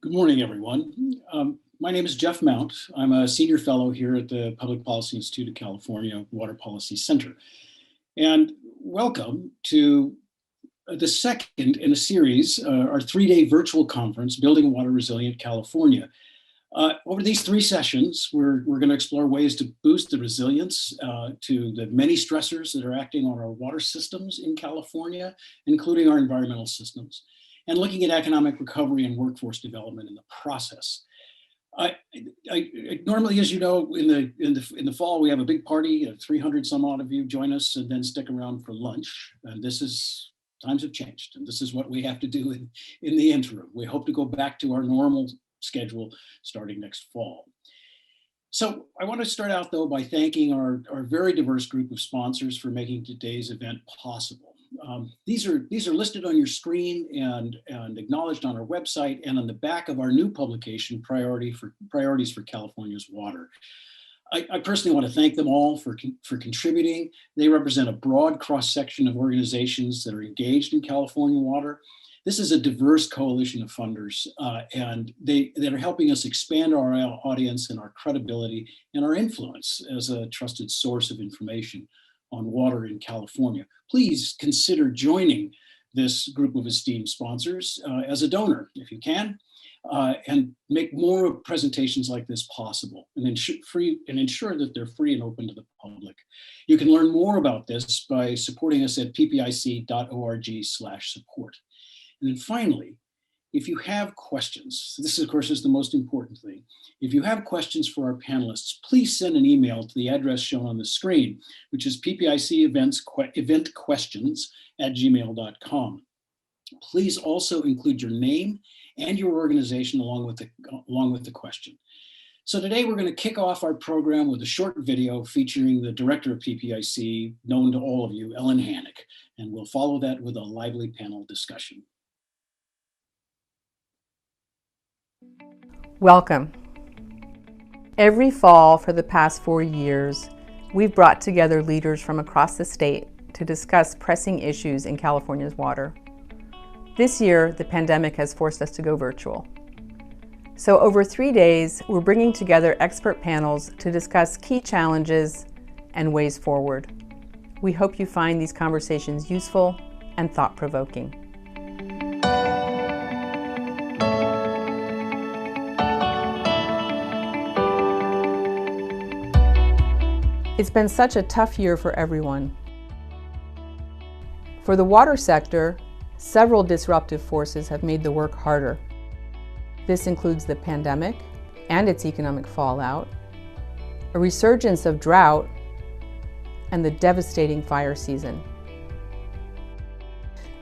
Good morning, everyone. My name is Jeff Mount. I'm a senior fellow here at the Public Policy Institute of California Water Policy Center. And welcome to the second in a series, our 3-day virtual conference, Building a Water Resilient California. Over these 3 sessions, we're going to explore ways to boost the resilience to the many stressors that are acting on our water systems in California, including our environmental systems, and looking at economic recovery and workforce development in the process. Normally, as you know, in the fall, we have a big party. 300 some odd of you join us and then stick around for lunch. And times have changed, and this is what we have to do in the interim. We hope to go back to our normal schedule starting next fall. So I want to start out, though, by thanking our very diverse group of sponsors for making today's event possible. These are listed on your screen and acknowledged on our website and on the back of our new publication, Priorities for California's Water. I personally want to thank them all for contributing. They represent a broad cross-section of organizations that are engaged in California water. This is a diverse coalition of funders, and they are helping us expand our audience and our credibility and our influence as a trusted source of information on water in California. Please consider joining this group of esteemed sponsors as a donor, if you can, and make more presentations like this possible, and ensure that they're free and open to the public. You can learn more about this by supporting us at ppic.org/support. And then finally, if you have questions, this of course is the most important thing. If you have questions for our panelists, please send an email to the address shown on the screen, which is ppiceventquestions@gmail.com. Please also include your name and your organization along with the question. So today we're going to kick off our program with a short video featuring the director of PPIC, known to all of you, Ellen Hannick, and we'll follow that with a lively panel discussion. Welcome. Every fall for the past 4 years, we've brought together leaders from across the state to discuss pressing issues in California's water. This year, the pandemic has forced us to go virtual. So over 3 days, we're bringing together expert panels to discuss key challenges and ways forward. We hope you find these conversations useful and thought-provoking. It's been such a tough year for everyone. For the water sector, several disruptive forces have made the work harder. This includes the pandemic and its economic fallout, a resurgence of drought, and the devastating fire season.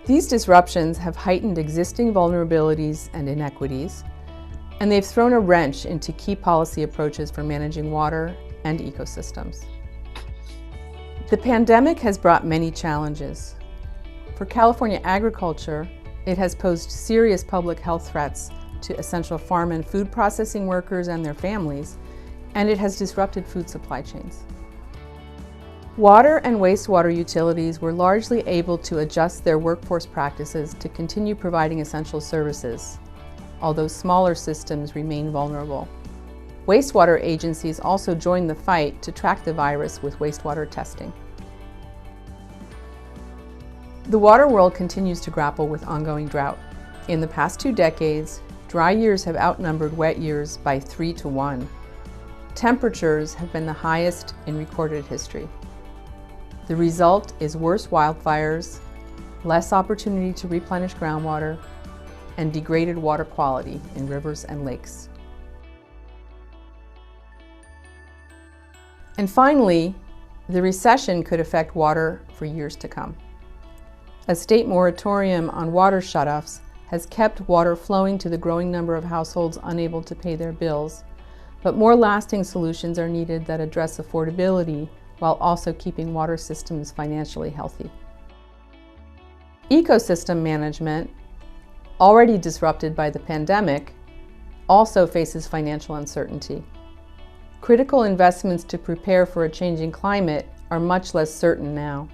These disruptions have heightened existing vulnerabilities and inequities, and they've thrown a wrench into key policy approaches for managing water and ecosystems. The pandemic has brought many challenges. For California agriculture, it has posed serious public health threats to essential farm and food processing workers and their families, and it has disrupted food supply chains. Water and wastewater utilities were largely able to adjust their workforce practices to continue providing essential services, although smaller systems remain vulnerable. Wastewater agencies also joined the fight to track the virus with wastewater testing. The water world continues to grapple with ongoing drought. In the past 2 decades, dry years have outnumbered wet years by 3 to 1. Temperatures have been the highest in recorded history. The result is worse wildfires, less opportunity to replenish groundwater, and degraded water quality in rivers and lakes. And finally, the recession could affect water for years to come. A state moratorium on water shutoffs has kept water flowing to the growing number of households unable to pay their bills, but more lasting solutions are needed that address affordability while also keeping water systems financially healthy. Ecosystem management, already disrupted by the pandemic, also faces financial uncertainty. Critical investments to prepare for a changing climate are much less certain now.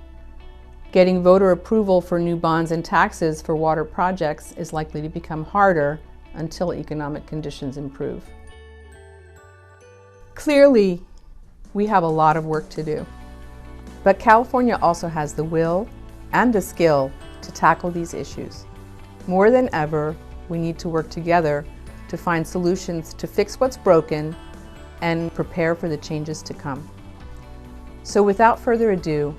Getting voter approval for new bonds and taxes for water projects is likely to become harder until economic conditions improve. Clearly, we have a lot of work to do, but California also has the will and the skill to tackle these issues. More than ever, we need to work together to find solutions to fix what's broken and prepare for the changes to come. So without further ado,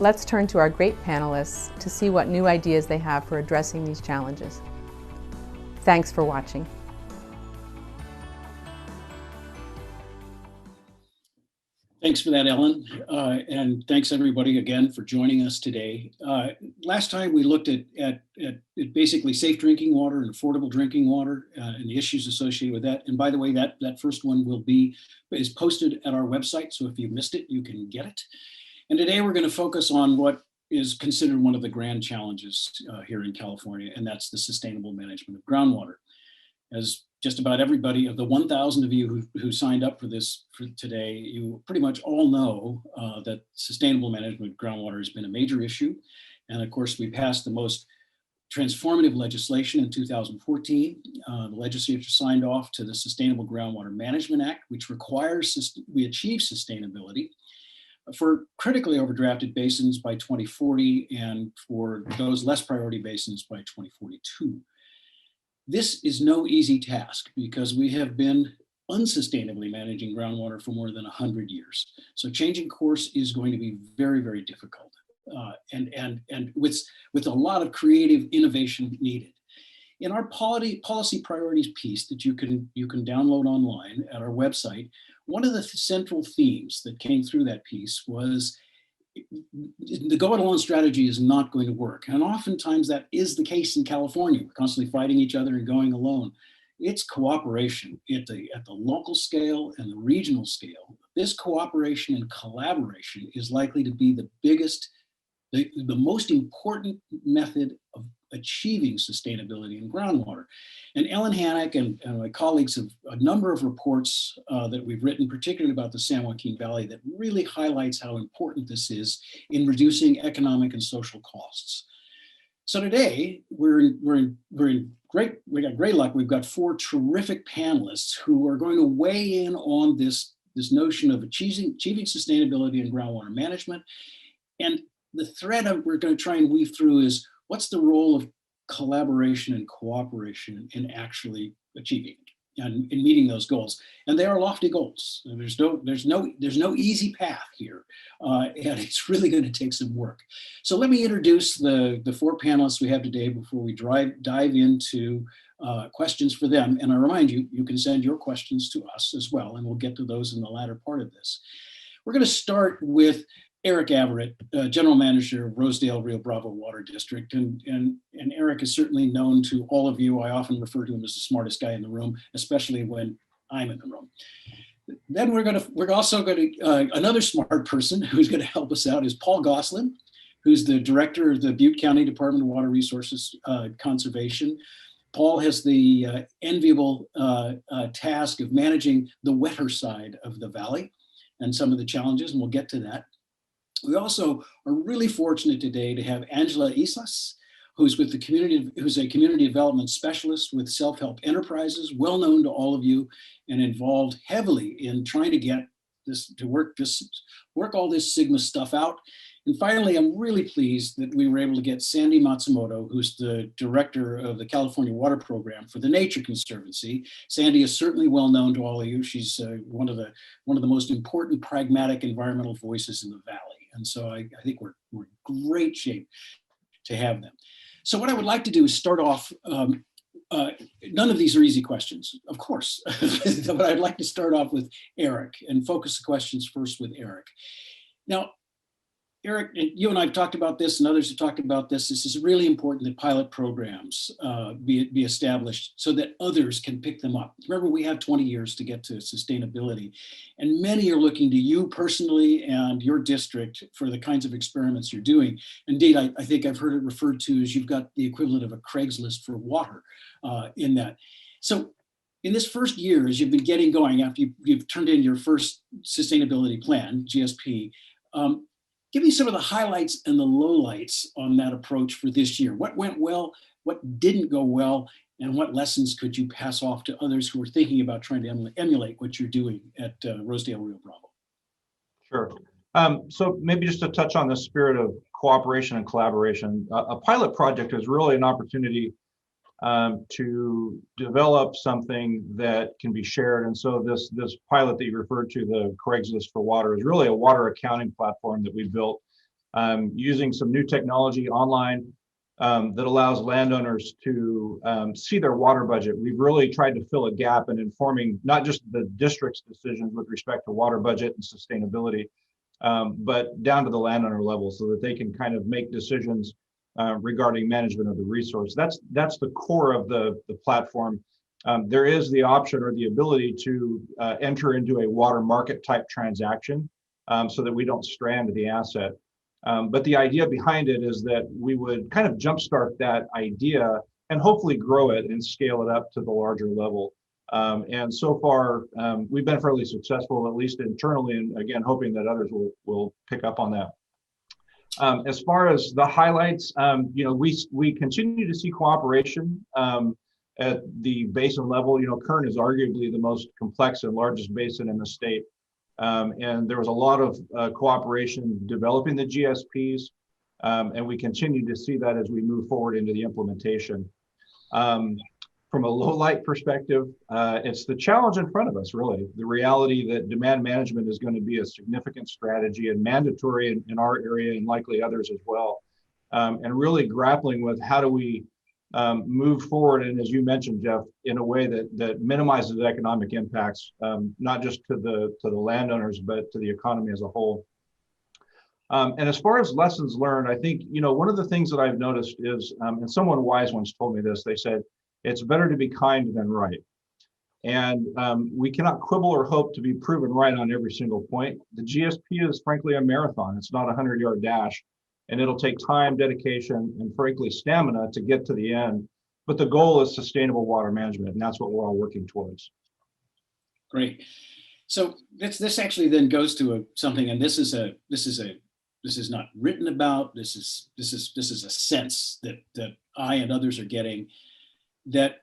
let's turn to our great panelists to see what new ideas they have for addressing these challenges. Thanks for watching. Thanks for that, Ellen. And thanks everybody again for joining us today. Last time we looked at basically safe drinking water and affordable drinking water and the issues associated with that. And by the way, that first one is posted at our website. So if you missed it, you can get it. And today we're going to focus on what is considered one of the grand challenges here in California, and that's the sustainable management of groundwater. As just about everybody of the 1,000 of you who signed up for this for today, you pretty much all know that sustainable management of groundwater has been a major issue. And of course, we passed the most transformative legislation in 2014. The legislature signed off to the Sustainable Groundwater Management Act, which requires we achieve sustainability for critically overdrafted basins by 2040 and for those less priority basins by 2042. This is no easy task because we have been unsustainably managing groundwater for more than 100 years. So changing course is going to be very, very difficult and with a lot of creative innovation needed. In our policy priorities piece that you can download online at our website, one of the central themes that came through that piece was the go it alone strategy is not going to work. And oftentimes that is the case in California. We're constantly fighting each other and going alone. It's cooperation at the local scale and the regional scale. This cooperation and collaboration is likely to be the biggest, the most important method of achieving sustainability in groundwater. And Ellen Hannock and my colleagues have a number of reports that we've written, particularly about the San Joaquin Valley, that really highlights how important this is in reducing economic and social costs. So today we got great luck. We've got 4 terrific panelists who are going to weigh in on this notion of achieving sustainability in groundwater management. And the thread we're going to try and weave through is what's the role of collaboration and cooperation in actually achieving and in meeting those goals? And they are lofty goals. There's no easy path here, and it's really going to take some work. So let me introduce the 4 panelists we have today before we dive into questions for them. And I remind you, you can send your questions to us as well, and we'll get to those in the latter part of this. We're going to start with Eric Averett, General Manager of Rosedale Rio Bravo Water District. And Eric is certainly known to all of you. I often refer to him as the smartest guy in the room, especially when I'm in the room. Then we're also going to, another smart person who's going to help us out is Paul Goslin, who's the Director of the Butte County Department of Water Resources Conservation. Paul has the enviable task of managing the wetter side of the valley and some of the challenges, and we'll get to that. We also are really fortunate today to have Angela Islas, who's a community development specialist with Self-Help Enterprises, well known to all of you, and involved heavily in trying to get this to work all this Sigma stuff out. And finally, I'm really pleased that we were able to get Sandy Matsumoto, who's the director of the California Water Program for the Nature Conservancy. Sandy is certainly well known to all of you. She's one of the most important pragmatic environmental voices in the valley. And so I think we're in great shape to have them. So what I would like to do is start off, none of these are easy questions, of course, but I'd like to start off with Eric and focus the questions first with Eric. Now, Eric, you and I have talked about this and others have talked about this. This is really important that pilot programs be established so that others can pick them up. Remember, we have 20 years to get to sustainability, and many are looking to you personally and your district for the kinds of experiments you're doing. Indeed, I think I've heard it referred to as you've got the equivalent of a Craigslist for water in that. So in this first year, as you've been getting going, after you've turned in your first sustainability plan, GSP, give me some of the highlights and the lowlights on that approach for this year. What went well, what didn't go well, And what lessons could you pass off to others who are thinking about trying to emulate what you're doing at Rosedale Rio Bravo? Sure. So maybe just to touch on the spirit of cooperation and collaboration, a pilot project is really an opportunity to develop something that can be shared. And so this pilot that you referred to, the Craigslist for Water, is really a water accounting platform that we built using some new technology online that allows landowners to see their water budget. We've really tried to fill a gap in informing not just the district's decisions with respect to water budget and sustainability, but down to the landowner level so that they can kind of make decisions regarding management of the resource. That's the core of the platform. There is the option or the ability to enter into a water market type transaction so that we don't strand the asset. But the idea behind it is that we would kind of jumpstart that idea and hopefully grow it and scale it up to the larger level. And so far, we've been fairly successful, at least internally, and again, hoping that others will pick up on that. As far as the highlights, we continue to see cooperation at the basin level. Kern is arguably the most complex and largest basin in the state. And there was a lot of cooperation developing the GSPs, and we continue to see that as we move forward into the implementation. From a low light perspective, it's the challenge in front of us, really. The reality that demand management is going to be a significant strategy and mandatory in our area and likely others as well. And really grappling with how do we move forward, and as you mentioned, Jeff, in a way that minimizes economic impacts, not just to the landowners, but to the economy as a whole. And as far as lessons learned, I think, one of the things that I've noticed is, and someone wise once told me this, they said, it's better to be kind than right. And we cannot quibble or hope to be proven right on every single point. The GSP is frankly a marathon. It's not a 100-yard dash. And it'll take time, dedication, and frankly, stamina to get to the end. But the goal is sustainable water management, and that's what we're all working towards. Great. So this actually then goes to something, and this is not written about. This is a sense that I and others are getting, that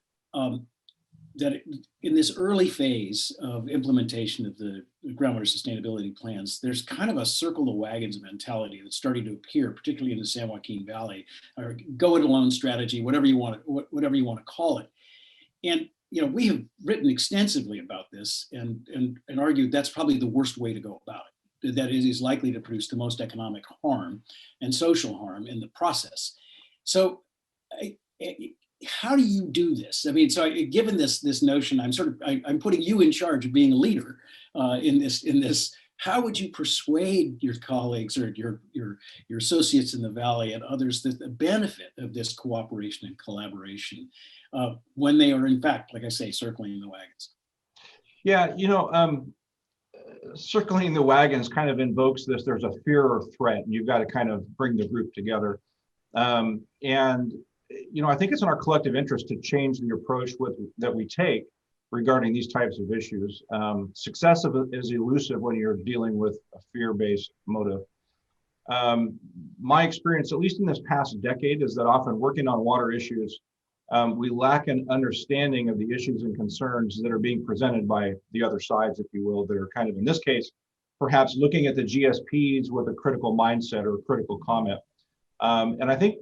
in this early phase of implementation of the groundwater sustainability plans, there's kind of a circle the wagons mentality that's starting to appear, particularly in the San Joaquin Valley, or go it alone strategy, whatever you want to call it. And we have written extensively about this and argued that's probably the worst way to go about it. That is likely to produce the most economic harm and social harm in the process. So how do you do this? I mean, so given this notion, I'm putting you in charge of being a leader in this. How would you persuade your colleagues or your associates in the Valley and others that the benefit of this cooperation and collaboration when they are, in fact, like I say, circling the wagons? Yeah, circling the wagons kind of invokes this. There's a fear or threat, and you've got to kind of bring the group together. And I think it's in our collective interest to change the approach that we take regarding these types of issues. Success is elusive when you're dealing with a fear-based motive. My experience, at least in this past decade, is that often working on water issues, we lack an understanding of the issues and concerns that are being presented by the other sides, if you will, that are kind of, in this case, perhaps looking at the GSPs with a critical mindset or a critical comment. And I think,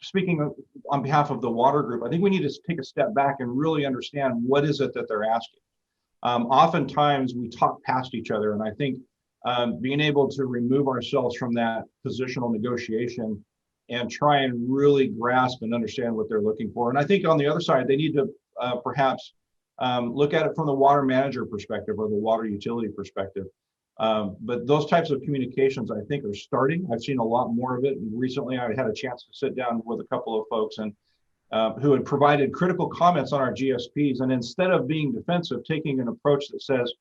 speaking on behalf of the water group, I think we need to take a step back and really understand what is it that they're asking. Oftentimes we talk past each other, and I think being able to remove ourselves from that positional negotiation and try and really grasp and understand what they're looking for. And I think on the other side, they need to perhaps look at it from the water manager perspective or the water utility perspective. But those types of communications, I think, are starting. I've seen a lot more of it. And recently, I had a chance to sit down with a couple of folks and who had provided critical comments on our GSPs. And instead of being defensive, taking an approach that says,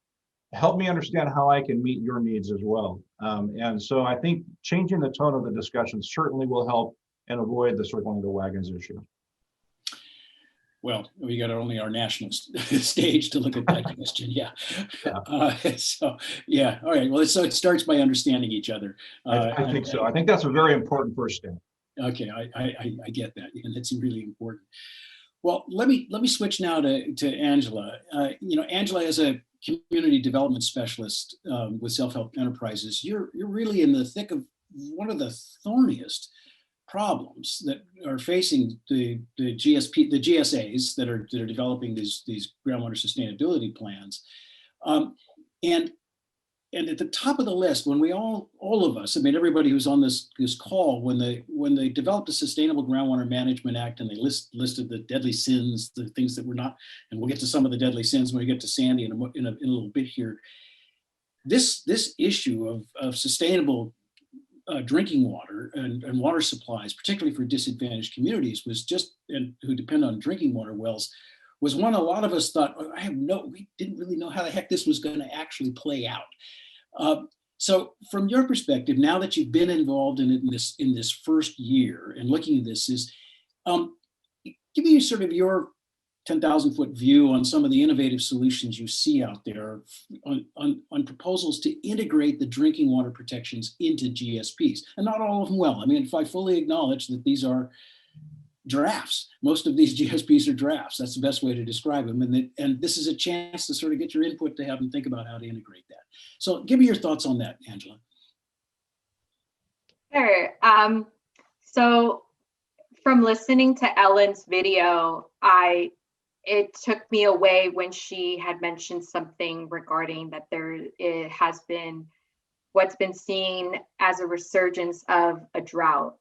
help me understand how I can meet your needs as well. And so I think changing the tone of the discussion certainly will help and avoid the circling of the wagons issue. Well, we got only our national stage to look at that question. Yeah. So, yeah. All right. Well, so it starts by understanding each other. I think so. I think that's a very important first step. Okay. I get that. And that's really important. Well, let me switch now to Angela. Angela, as a community development specialist with self-help enterprises, you're really in the thick of one of the thorniest problems that are facing the GSAs that are developing these groundwater sustainability plans. And and at the top of the list, when we all of us, I mean, everybody who's on this call, when they developed a Sustainable Groundwater Management Act and they listed the deadly sins, the things that were not, and we'll get to some of the deadly sins when we get to Sandy in a little bit here. This issue of sustainable drinking water and water supplies, particularly for disadvantaged communities, and who depend on drinking water wells, was one a lot of us thought, we didn't really know how the heck this was going to actually play out. So from your perspective, now that you've been involved in this first year and looking at this, give me sort of your 10,000-foot view on some of the innovative solutions you see out there on proposals to integrate the drinking water protections into GSPs, and not all of them well. I mean, if I fully acknowledge that these are drafts, most of these GSPs are drafts. That's the best way to describe them. And this is a chance to sort of get your input to have them think about how to integrate that. So give me your thoughts on that, Angela. Sure. So from listening to Ellen's video, it took me away when she had mentioned something regarding that it has been what's been seen as a resurgence of a drought.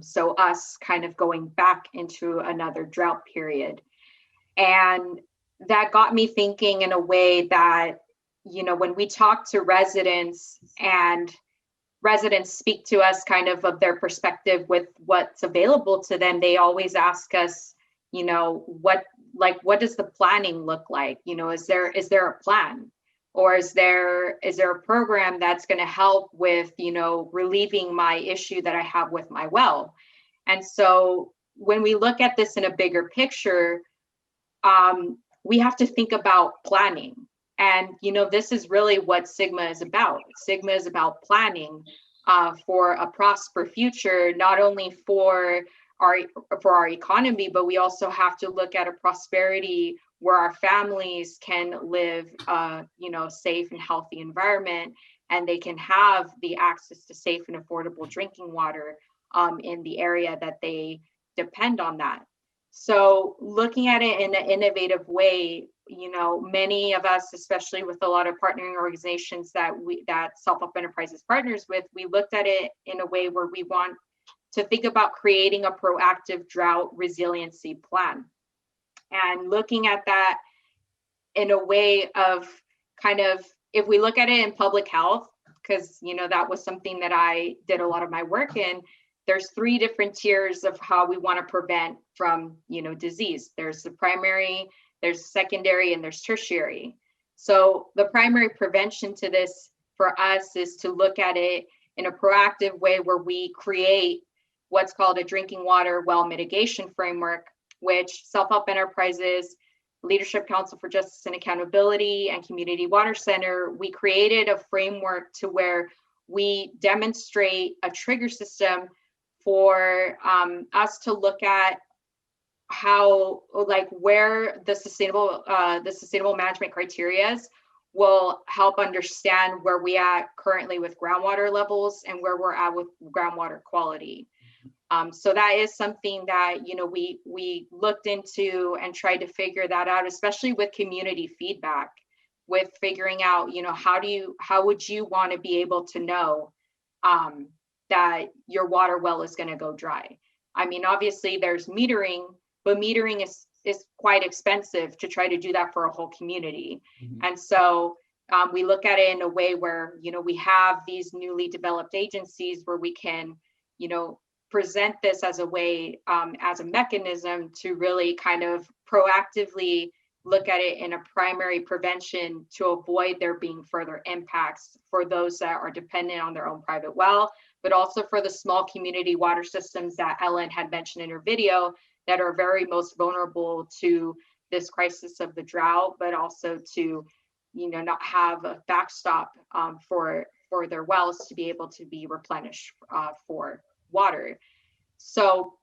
So us kind of going back into another drought period. And that got me thinking in a way that, when we talk to residents and residents speak to us kind of their perspective with what's available to them, they always ask us, what does the planning look like? Is there a plan? Or is there a program that's going to help with, relieving my issue that I have with my well? And so when we look at this in a bigger picture, we have to think about planning. And, this is really what Sigma is about. Sigma is about planning for a prosperous future, not only for our economy, but we also have to look at a prosperity where our families can live, safe and healthy environment, and they can have the access to safe and affordable drinking water in the area that they depend on that. So looking at it in an innovative way, many of us, especially with a lot of partnering organizations that Self-Help Enterprises partners with, we looked at it in a way where we want to think about creating a proactive drought resiliency plan. And looking at that in a way of kind of, if we look at it in public health, because, that was something that I did a lot of my work in, there's 3 different tiers of how we want to prevent from, disease. There's the primary, there's secondary, and there's tertiary. So the primary prevention to this for us is to look at it in a proactive way where we create what's called a drinking water well mitigation framework, which Self-Help Enterprises, Leadership Council for Justice and Accountability, and Community Water Center, we created a framework to where we demonstrate a trigger system for us to look at how, where the sustainable management criterias will help understand where we at currently with groundwater levels and where we're at with groundwater quality. So that is something that, we looked into and tried to figure that out, especially with community feedback, with figuring out, how would you want to be able to know that your water well is going to go dry? I mean, obviously there's metering, but metering is quite expensive to try to do that for a whole community. Mm-hmm. And so we look at it in a way where, we have these newly developed agencies where we can, present this as a way, as a mechanism to really kind of proactively look at it in a primary prevention to avoid there being further impacts for those that are dependent on their own private well, but also for the small community water systems that Ellen had mentioned in her video that are very most vulnerable to this crisis of the drought, but also to, not have a backstop for their wells to be able to be replenished for water. So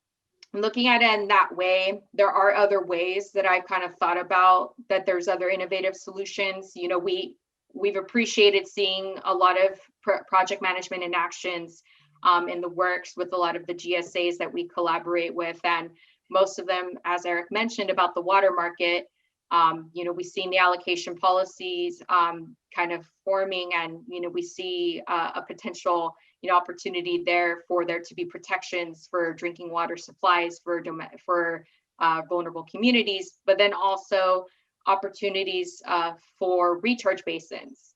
looking at it in that way, there are other ways that I've kind of thought about, that there's other innovative solutions. You know, we've appreciated seeing a lot of project management and actions in the works with a lot of the GSAs that we collaborate with, and most of them, as Eric mentioned about the water market, you know, we've seen the allocation policies kind of forming, and, you know, we see a potential, you know, opportunity there for there to be protections for drinking water supplies for vulnerable communities, but then also opportunities for recharge basins.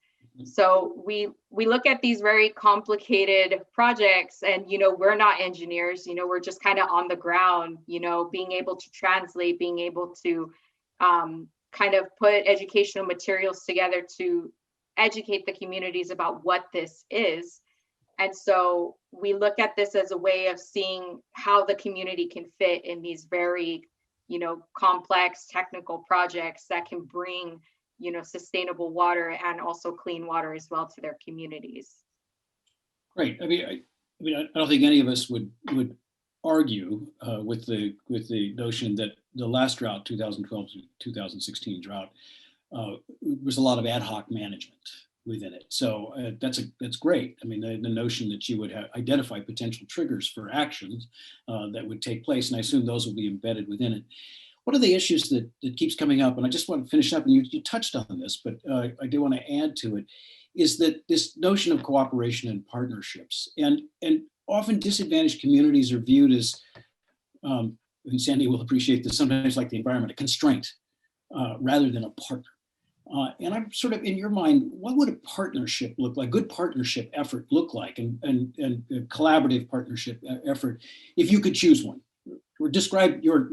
So we look at these very complicated projects, and, you know, we're not engineers, you know, we're just kind of on the ground, you know, being able to translate, being able to kind of put educational materials together to educate the communities about what this is. And so we look at this as a way of seeing how the community can fit in these very, you know, complex technical projects that can bring, you know, sustainable water and also clean water as well to their communities. Great. I mean, I don't think any of us would argue with the notion that the last drought, 2012 to 2016 drought, was a lot of ad hoc management within it. So that's great. I mean, the notion that you would identify potential triggers for actions that would take place, and I assume those will be embedded within it. One of the issues that keeps coming up, and I just want to finish up, and you touched on this, but I do want to add to it, is that this notion of cooperation and partnerships, and often disadvantaged communities are viewed as, and Sandy will appreciate this, sometimes like the environment, a constraint rather than a partner. And I'm sort of, in your mind, what would a partnership look like, good partnership effort look like, and a collaborative partnership effort, if you could choose one? Or describe your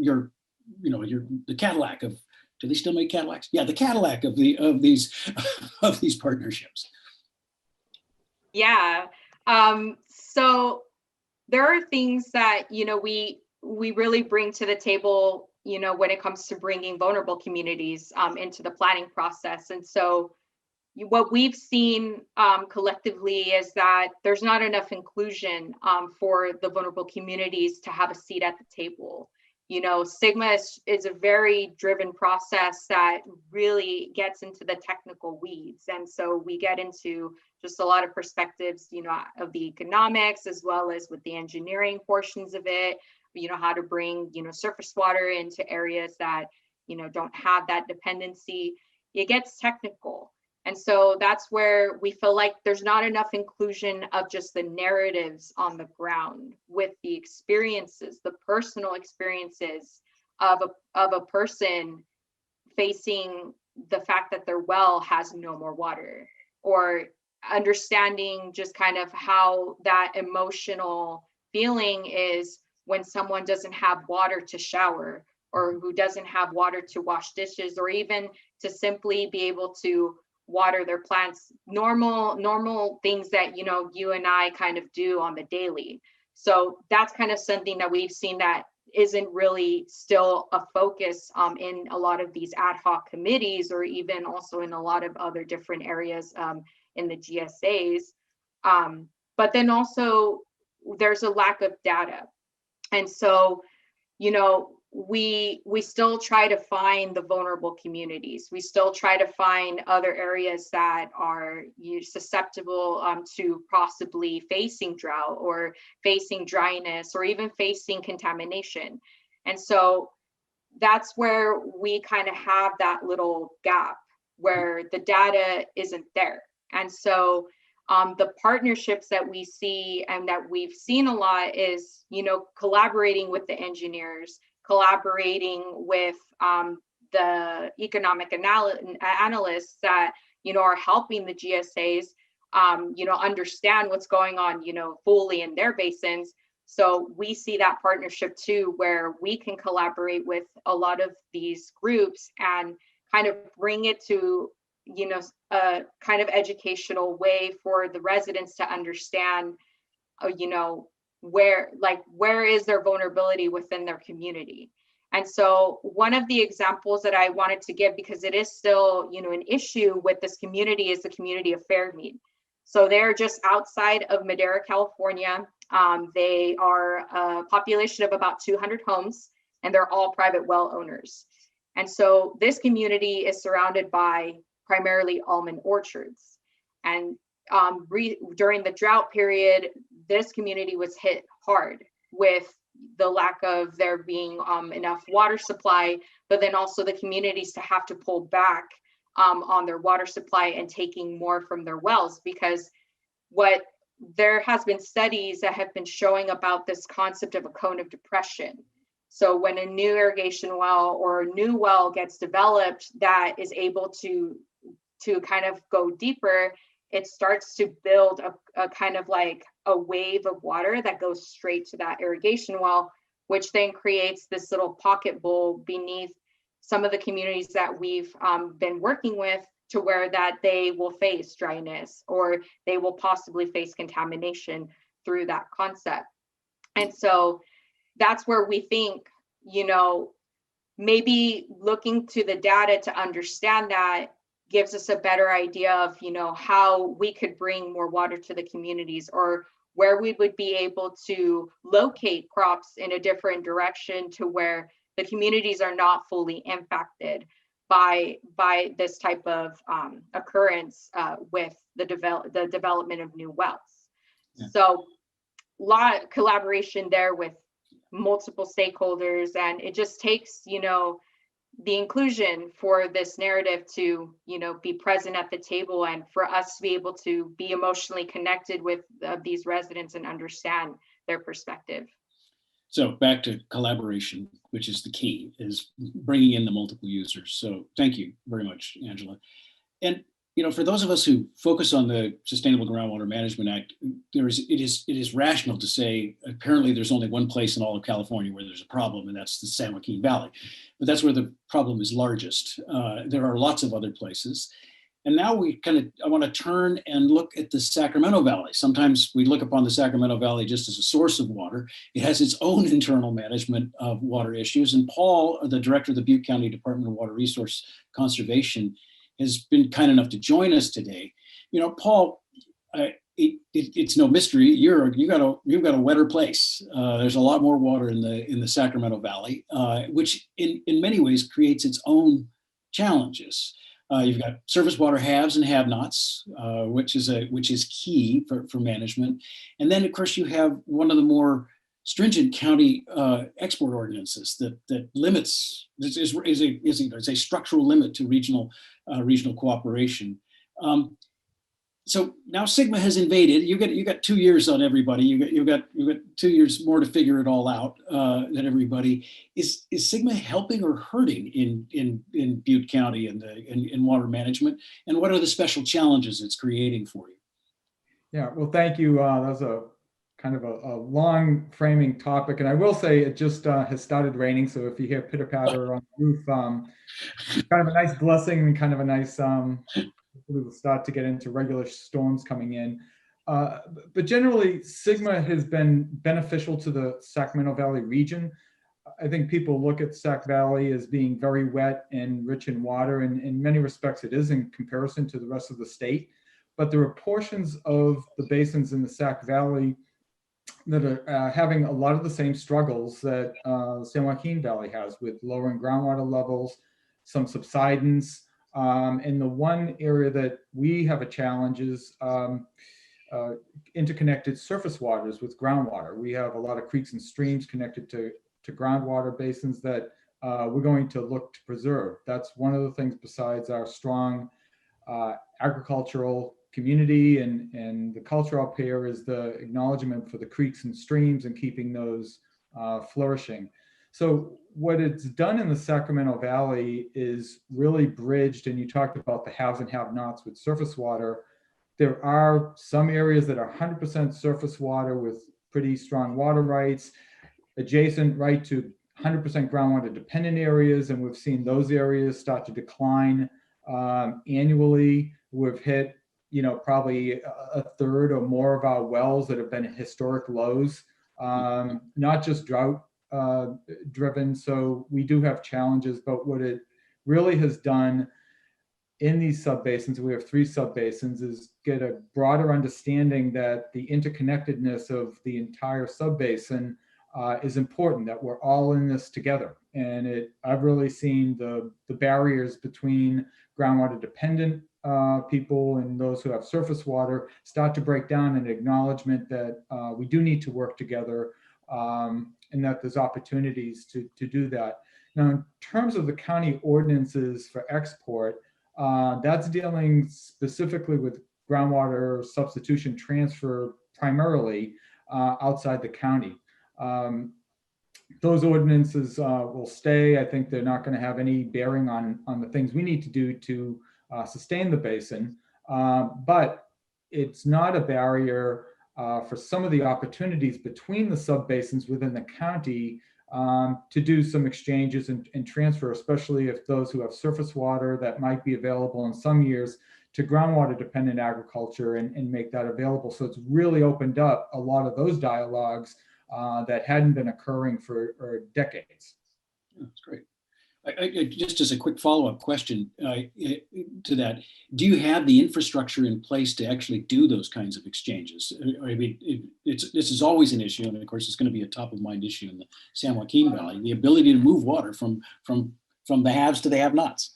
the Cadillac of, do they still make Cadillacs? Yeah, the Cadillac of these partnerships. Yeah. So there are things that, you know, we really bring to the table, you know, when it comes to bringing vulnerable communities into the planning process. And so what we've seen collectively is that there's not enough inclusion for the vulnerable communities to have a seat at the table. You know, SGMA is a very driven process that really gets into the technical weeds. And so we get into just a lot of perspectives, you know, of the economics, as well as with the engineering portions of it, you know, how to bring, you know, surface water into areas that, you know, don't have that dependency. It gets technical. And so that's where we feel like there's not enough inclusion of just the narratives on the ground with the experiences, the personal experiences of a person facing the fact that their well has no more water, or understanding just kind of how that emotional feeling is when someone doesn't have water to shower, or who doesn't have water to wash dishes, or even to simply be able to water their plants, normal things that, you know, you and I kind of do on the daily. So that's kind of something that we've seen that isn't really still a focus in a lot of these ad hoc committees, or even also in a lot of other different areas in the GSAs. But then also there's a lack of data. And so, you know, we still try to find the vulnerable communities. We still try to find other areas that are susceptible to possibly facing drought, or facing dryness, or even facing contamination. And so that's where we kind of have that little gap where the data isn't there. And so the partnerships that we see and that we've seen a lot is, you know, collaborating with the engineers, collaborating with the economic analysts that, you know, are helping the GSAs, you know, understand what's going on, you know, fully in their basins. So we see that partnership too, where we can collaborate with a lot of these groups and kind of bring it to, you know, a kind of educational way for the residents to understand, you know, where is their vulnerability within their community. And so one of the examples that I wanted to give, because it is still, you know, an issue with this community, is the community of Fairmead. So they're just outside of Madera, California. They are a population of about 200 homes, and they're all private well owners. And so this community is surrounded by primarily almond orchards. And during the drought period, this community was hit hard with the lack of there being enough water supply, but then also the communities to have to pull back on their water supply and taking more from their wells, because what there has been studies that have been showing about this concept of a cone of depression. So when a new irrigation well or a new well gets developed that is able to kind of go deeper, it starts to build a kind of like a wave of water that goes straight to that irrigation well, which then creates this little pocket bowl beneath some of the communities that we've been working with, to where that they will face dryness or they will possibly face contamination through that concept. And so that's where we think, maybe looking to the data to understand that gives us a better idea of, how we could bring more water to the communities, or where we would be able to locate crops in a different direction to where the communities are not fully impacted by this type of occurrence with the development of new wells. Yeah. So a lot of collaboration there with multiple stakeholders, and it just takes, the inclusion for this narrative to, be present at the table, and for us to be able to be emotionally connected with these residents and understand their perspective. So back to collaboration, which is the key, is bringing in the multiple users. So thank you very much, Angela. And for those of us who focus on the Sustainable Groundwater Management Act, it is rational to say apparently there's only one place in all of California where there's a problem, and that's the San Joaquin Valley. But that's where the problem is largest. There are lots of other places. And now I want to turn and look at the Sacramento Valley. Sometimes we look upon the Sacramento Valley just as a source of water. It has its own internal management of water issues. And Paul, the director of the Butte County Department of Water Resource Conservation, has been kind enough to join us today. Paul, it's no mystery. You've got a wetter place. There's a lot more water in the Sacramento Valley, which in many ways creates its own challenges. You've got surface water haves and have-nots, which is key for management. And then, of course, you have one of the more stringent county export ordinances that limits, is a structural limit to regional cooperation. So now Sigma has invaded. You got 2 years on everybody. You got 2 years more to figure it all out than everybody. Is Sigma helping or hurting in Butte County and in water management? And what are the special challenges it's creating for you? Yeah, well, thank you. That was a kind of a long framing topic, and I will say it just has started raining. So if you hear pitter patter on the roof, kind of a nice blessing and kind of a nice. We will start to get into regular storms coming in. But generally, Sigma has been beneficial to the Sacramento Valley region. I think people look at Sac Valley as being very wet and rich in water, and in many respects it is in comparison to the rest of the state. But there are portions of the basins in the Sac Valley that are having a lot of the same struggles that San Joaquin Valley has, with lowering groundwater levels, some subsidence. And the one area that we have a challenge is interconnected surface waters with groundwater. We have a lot of creeks and streams connected to groundwater basins that we're going to look to preserve. That's one of the things, besides our strong agricultural community and the culture up here, is the acknowledgement for the creeks and streams and keeping those flourishing. So what it's done in the Sacramento Valley is really bridged, and you talked about the haves and have-nots with surface water. There are some areas that are 100% surface water with pretty strong water rights, adjacent right to 100% groundwater dependent areas, and we've seen those areas start to decline annually. We've hit, probably a third or more of our wells that have been at historic lows, not just drought driven. So we do have challenges, but what it really has done in these subbasins, we have 3 subbasins, is get a broader understanding that the interconnectedness of the entire subbasin is important, that we're all in this together. And I've really seen the barriers between groundwater dependent people and those who have surface water start to break down, an acknowledgement that we do need to work together, and that there's opportunities to do that. Now, in terms of the county ordinances for export, that's dealing specifically with groundwater substitution transfer, primarily outside the county. Those ordinances will stay. I think they're not going to have any bearing on the things we need to do to sustain the basin, but it's not a barrier for some of the opportunities between the subbasins within the county to do some exchanges and transfer, especially if those who have surface water that might be available in some years to groundwater dependent agriculture and make that available. So it's really opened up a lot of those dialogues that hadn't been occurring for decades. That's great. Just as a quick follow-up question to that, do you have the infrastructure in place to actually do those kinds of exchanges? I mean, this is always an issue, and of course, it's going to be a top-of-mind issue in the San Joaquin Valley, the ability to move water from the haves to the have-nots.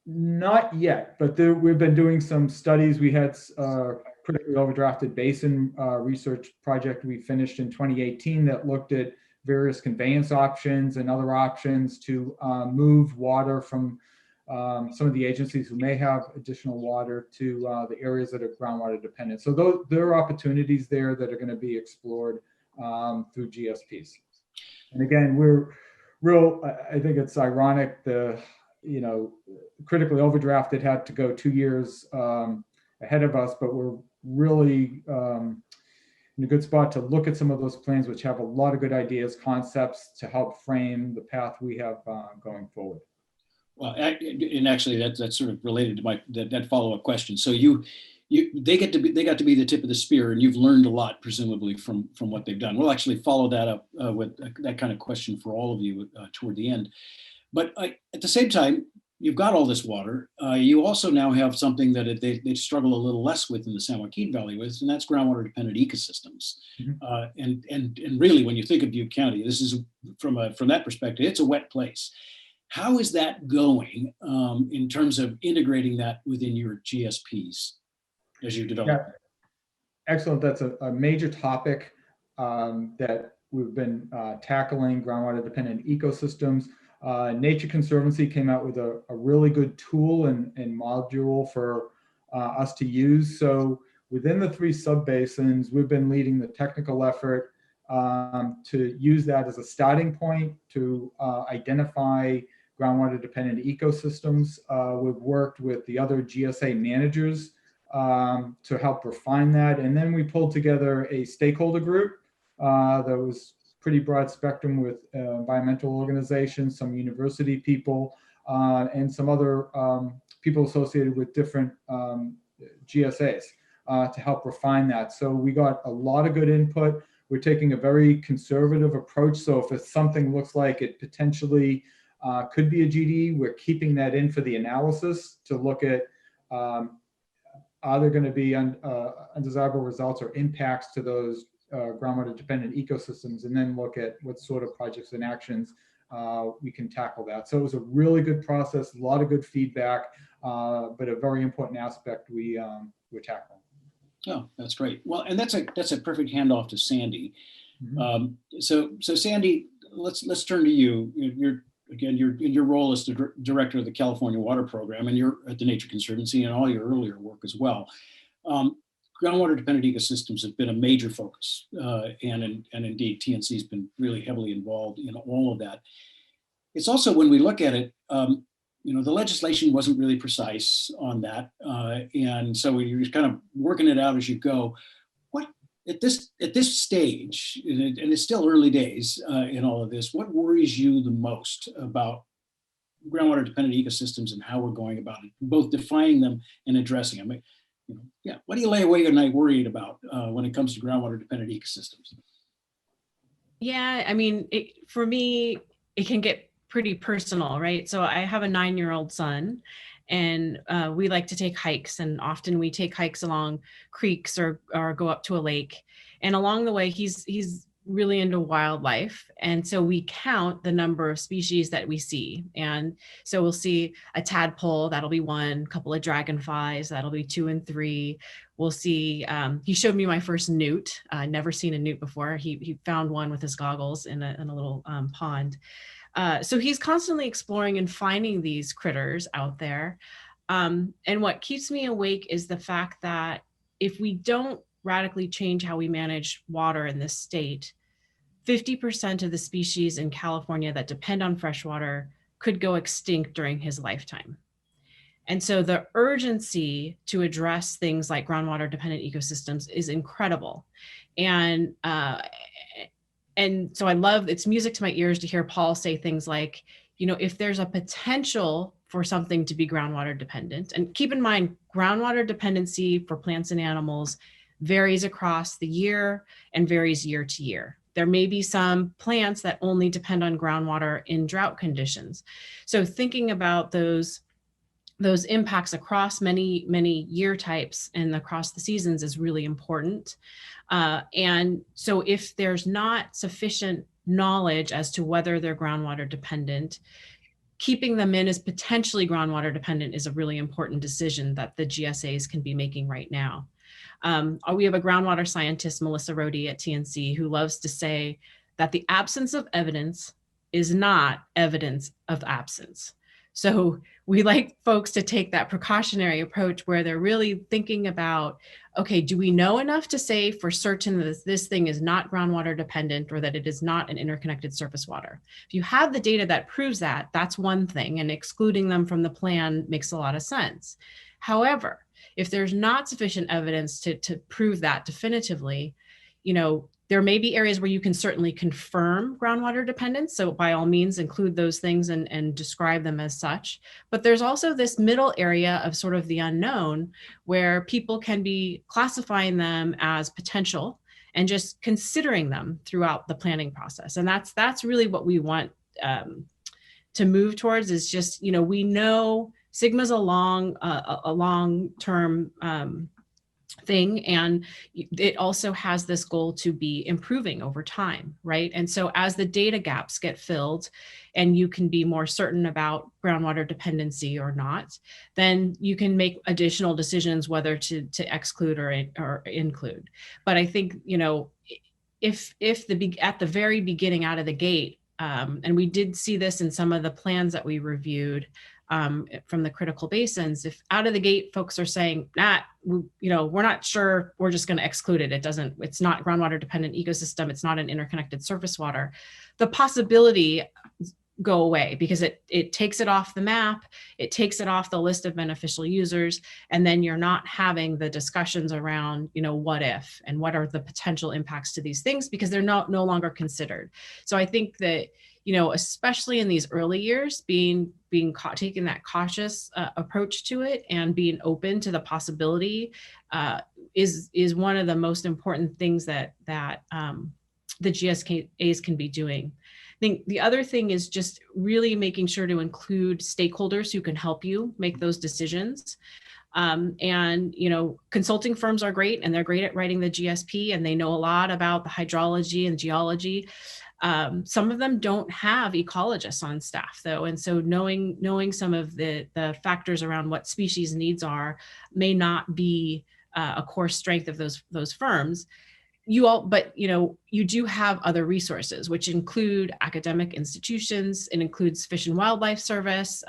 Not yet, but we've been doing some studies. We had a critically overdrafted basin research project we finished in 2018 that looked at various conveyance options and other options to move water from some of the agencies who may have additional water to the areas that are groundwater dependent. So there are opportunities there that are going to be explored through GSPs. And again, I think it's ironic, critically overdrafted had to go 2 years ahead of us, but we're really in a good spot to look at some of those plans, which have a lot of good ideas, concepts to help frame the path we have going forward. Well, and actually, that's sort of related to that follow-up question. So they got to be the tip of the spear, and you've learned a lot, presumably, from what they've done. We'll actually follow that up with that kind of question for all of you toward the end. But at the same time, you've got all this water. You also now have something that they struggle a little less with in the San Joaquin Valley with, and that's groundwater dependent ecosystems. Mm-hmm. And really, when you think of Butte County, this is from that perspective, it's a wet place. How is that going in terms of integrating that within your GSPs as you develop? Yeah. Excellent. That's a major topic that we've been tackling, groundwater dependent ecosystems. Nature Conservancy came out with a really good tool and module for us to use. So within the 3 subbasins, we've been leading the technical effort to use that as a starting point to identify groundwater dependent ecosystems. We've worked with the other GSA managers to help refine that. And then we pulled together a stakeholder group that was pretty broad spectrum with environmental organizations, some university people, and some other people associated with different GSAs to help refine that. So we got a lot of good input. We're taking a very conservative approach. So if something looks like it potentially could be a GD, we're keeping that in for the analysis to look at are there going to be undesirable results or impacts to those groundwater dependent ecosystems, and then look at what sort of projects and actions we can tackle that. So it was a really good process, a lot of good feedback, but a very important aspect we're tackling. Oh, that's great. Well, and that's a perfect handoff to Sandy. Mm-hmm. So Sandy, let's turn to you. You're in your role as the director of the California Water Program, and you're at the Nature Conservancy and all your earlier work as well. Groundwater dependent ecosystems have been a major focus, and indeed TNC has been really heavily involved in all of that. It's also, when we look at it, the legislation wasn't really precise on that, and so you're kind of working it out as you go. What at this stage, and it's still early days in all of this, what worries you the most about groundwater dependent ecosystems and how we're going about it, both defining them and addressing them? What do you lay awake at night worried about when it comes to groundwater dependent ecosystems? Yeah, I mean, for me, it can get pretty personal, right? So I have a 9-year-old son, And we like to take hikes, and often we take hikes along creeks or go up to a lake. And along the way, he's really into wildlife. And so we count the number of species that we see. And so we'll see a tadpole, that'll be one, a couple of dragonflies, that'll be 2 and 3. We'll see, he showed me my first newt. I'd never seen a newt before. He found one with his goggles in a little pond. So he's constantly exploring and finding these critters out there. And what keeps me awake is the fact that if we don't radically change how we manage water in this state, 50% of the species in California that depend on freshwater could go extinct during his lifetime. And so the urgency to address things like groundwater dependent ecosystems is incredible. And so I love, it's music to my ears to hear Paul say things like, you know, if there's a potential for something to be groundwater dependent, and keep in mind, groundwater dependency for plants and animals varies across the year and varies year to year. There may be some plants that only depend on groundwater in drought conditions. So thinking about those impacts across many year types and across the seasons is really important. And so if there's not sufficient knowledge as to whether they're groundwater dependent, keeping them in as potentially groundwater dependent is a really important decision that the GSAs can be making right now. We have a groundwater scientist, Melissa Rohde at TNC, who loves to say that the absence of evidence is not evidence of absence. So we like folks to take that precautionary approach where they're really thinking about, okay, do we know enough to say for certain that this thing is not groundwater dependent or that it is not an interconnected surface water? If you have the data that proves that, that's one thing, and excluding them from the plan makes a lot of sense. However, if there's not sufficient evidence to prove that definitively, you know, there may be areas where you can certainly confirm groundwater dependence. So by all means, include those things and describe them as such. But there's also this middle area of sort of the unknown where people can be classifying them as potential and just considering them throughout the planning process. And that's really what we want to move towards, is just, you know, we know Sigma's a long-term thing, and it also has this goal to be improving over time, right? And so as the data gaps get filled and you can be more certain about groundwater dependency or not, then you can make additional decisions whether to exclude or include. But I think, you know, if at the very beginning out of the gate, and we did see this in some of the plans that we reviewed, from the critical basins, if out of the gate folks are saying, you know, we're not sure, we're just going to exclude it. It's not groundwater dependent ecosystem. It's not an interconnected surface water. The possibility go away because it takes it off the map. It takes it off the list of beneficial users. And then you're not having the discussions around, you know, what if, and what are the potential impacts to these things, because they're no longer considered. So I think that, you know, especially in these early years, taking that cautious approach to it and being open to the possibility is one of the most important things that the GSAs can be doing. I think the other thing is just really making sure to include stakeholders who can help you make those decisions. And, you know, consulting firms are great, and they're great at writing the GSP, and they know a lot about the hydrology and geology. Some of them don't have ecologists on staff though. And so knowing some of the factors around what species needs are may not be a core strength of those firms. But you know, you do have other resources, which include academic institutions. It includes Fish and Wildlife Service,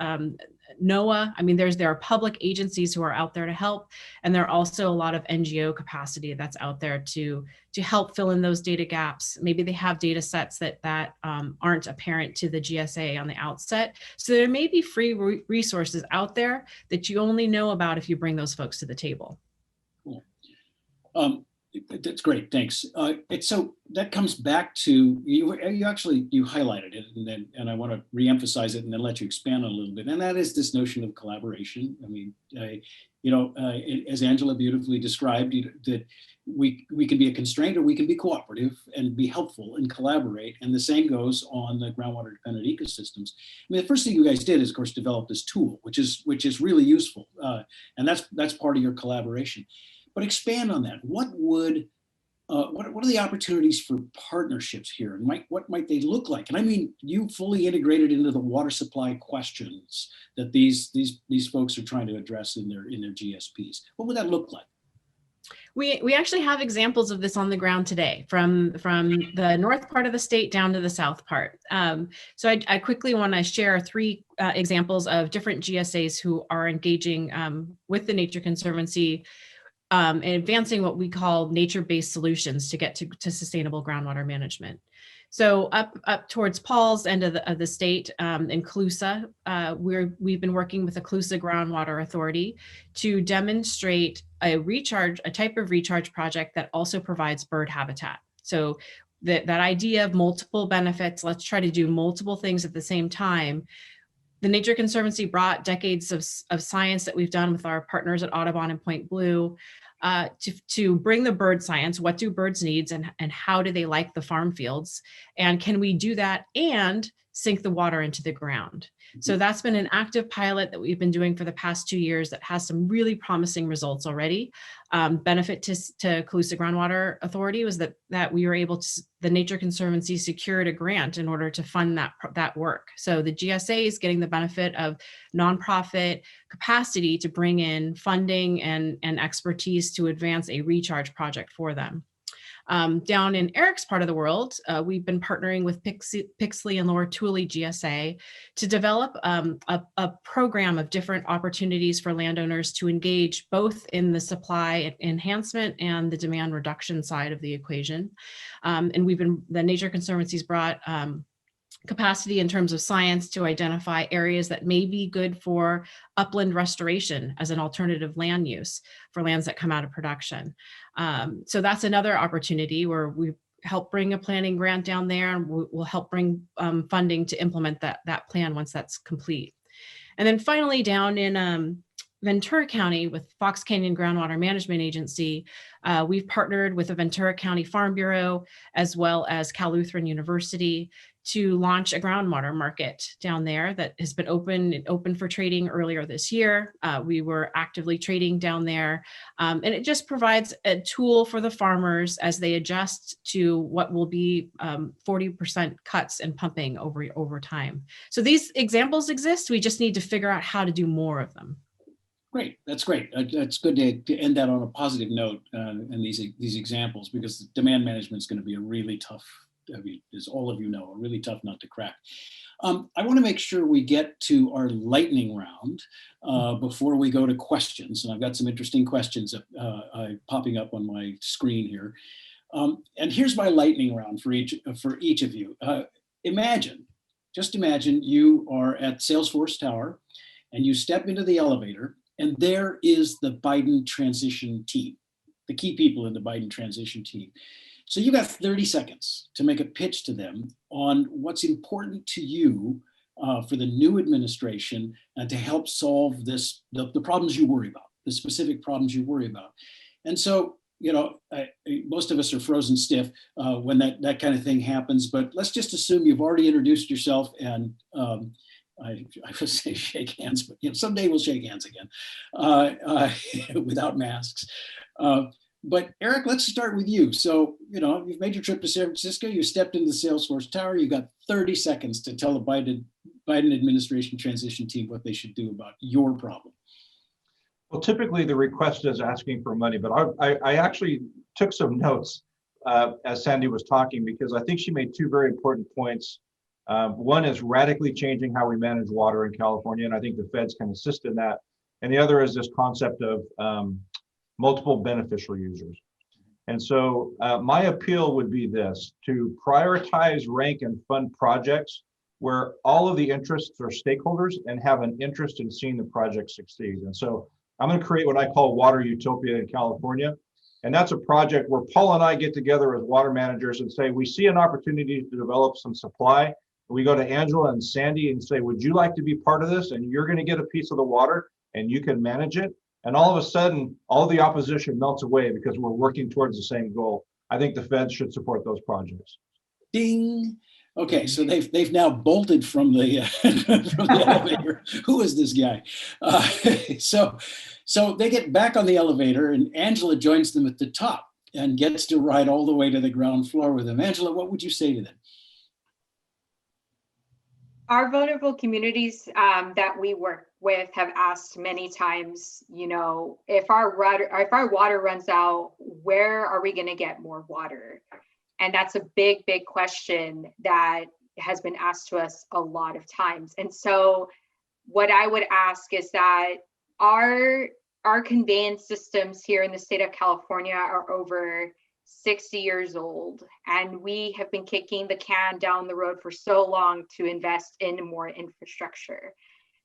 NOAA. I mean, there are public agencies who are out there to help, and there are also a lot of NGO capacity that's out there to help fill in those data gaps. Maybe they have data sets that aren't apparent to the GSA on the outset. So there may be free resources out there that you only know about if you bring those folks to the table. Cool. That's great, thanks. So that comes back to, you highlighted it, and I want to reemphasize it and then let you expand on it a little bit. And that is this notion of collaboration. I mean, you know, as Angela beautifully described, that we can be a constraint or we can be cooperative and be helpful and collaborate. And the same goes on the groundwater dependent ecosystems. I mean, the first thing you guys did is, of course, develop this tool, which is really useful. And that's part of your collaboration. But expand on that. What are the opportunities for partnerships here, and what might they look like? And I mean, you fully integrated into the water supply questions that these folks are trying to address in their GSPs. What would that look like? We actually have examples of this on the ground today, from the north part of the state down to the south part. So I quickly want to share 3 examples of different GSAs who are engaging with the Nature Conservancy and advancing what we call nature-based solutions to get to sustainable groundwater management. So up towards Paul's end of the state in Colusa, we've been working with the Colusa Groundwater Authority to demonstrate a type of recharge project that also provides bird habitat. So that idea of multiple benefits, let's try to do multiple things at the same time. The Nature Conservancy brought decades of science that we've done with our partners at Audubon and Point Blue to bring the bird science. What do birds need, and how do they like the farm fields? And can we do that and sink the water into the ground? So that's been an active pilot that we've been doing for the past 2 years that has some really promising results already. Benefit to Colusa Groundwater Authority was that we were able to, the Nature Conservancy secured a grant in order to fund that work. So the GSA is getting the benefit of nonprofit capacity to bring in funding and expertise to advance a recharge project for them. Down in Eric's part of the world, we've been partnering with Pixley and Lower Tule GSA to develop a program of different opportunities for landowners to engage both in the supply enhancement and the demand reduction side of the equation. And the Nature Conservancy's brought capacity in terms of science to identify areas that may be good for upland restoration as an alternative land use for lands that come out of production. So that's another opportunity where we help bring a planning grant down there, and we'll help bring funding to implement that plan once that's complete. And then finally, down in Ventura County with Fox Canyon Groundwater Management Agency, we've partnered with the Ventura County Farm Bureau as well as Cal Lutheran University to launch a groundwater market down there that has been open for trading earlier this year. We were actively trading down there, and it just provides a tool for the farmers as they adjust to what will be 40% cuts in pumping over time. So these examples exist. We just need to figure out how to do more of them. Great, that's great. It's good to end that on a positive note in these examples, because demand management is going to be a really tough, as all of you know, a really tough nut to crack. I want to make sure we get to our lightning round before we go to questions. And I've got some interesting questions popping up on my screen here. And here's my lightning round for each of you. Just imagine you are at Salesforce Tower and you step into the elevator, and there is the Biden transition team, the key people in the Biden transition team. So you got 30 seconds to make a pitch to them on what's important to you for the new administration and to help solve the problems you worry about, the specific problems you worry about. And so, most of us are frozen stiff when that kind of thing happens, but let's just assume you've already introduced yourself, and I would say shake hands, but someday we'll shake hands again without masks. But Eric, let's start with you. So, you've made your trip to San Francisco, you stepped into the Salesforce Tower, you got 30 seconds to tell the Biden administration transition team what they should do about your problem. Well, typically the request is asking for money, but I actually took some notes as Sandy was talking, because I think she made 2 very important points. One is radically changing how we manage water in California, and I think the feds can assist in that. And the other is this concept of multiple beneficial users. And so my appeal would be this: to prioritize, rank, and fund projects where all of the interests are stakeholders and have an interest in seeing the project succeed. And so I'm going to create what I call Water Utopia in California. And that's a project where Paul and I get together as water managers and say, we see an opportunity to develop some supply. We go to Angela and Sandy and say, would you like to be part of this? And you're going to get a piece of the water and you can manage it. And all of a sudden, all the opposition melts away because we're working towards the same goal. I think the feds should support those projects. Ding. Okay, so they've now bolted from the from the elevator. Who is this guy? So they get back on the elevator, and Angela joins them at the top and gets to ride all the way to the ground floor with them. Angela, what would you say to them? Our vulnerable communities that we work with have asked many times, you know, if our water runs out, where are we going to get more water? And that's a big, big question that has been asked to us a lot of times. And so what I would ask is that our conveyance systems here in the state of California are over 60 years old, and we have been kicking the can down the road for so long to invest in more infrastructure.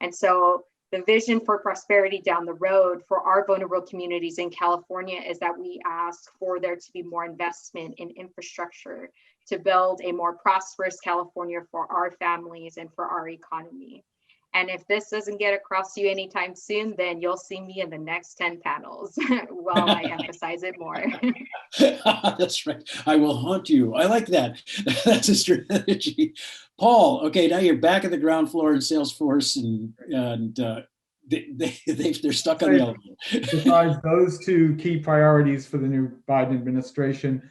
And so the vision for prosperity down the road for our vulnerable communities in California is that we ask for there to be more investment in infrastructure to build a more prosperous California for our families and for our economy. And if this doesn't get across to you anytime soon, then you'll see me in the next 10 panels while I emphasize it more. That's right. I will haunt you. I like that. That's a strategy. Paul, okay, now you're back at the ground floor in Salesforce, and they're stuck on the elevator. Besides those two key priorities for the new Biden administration,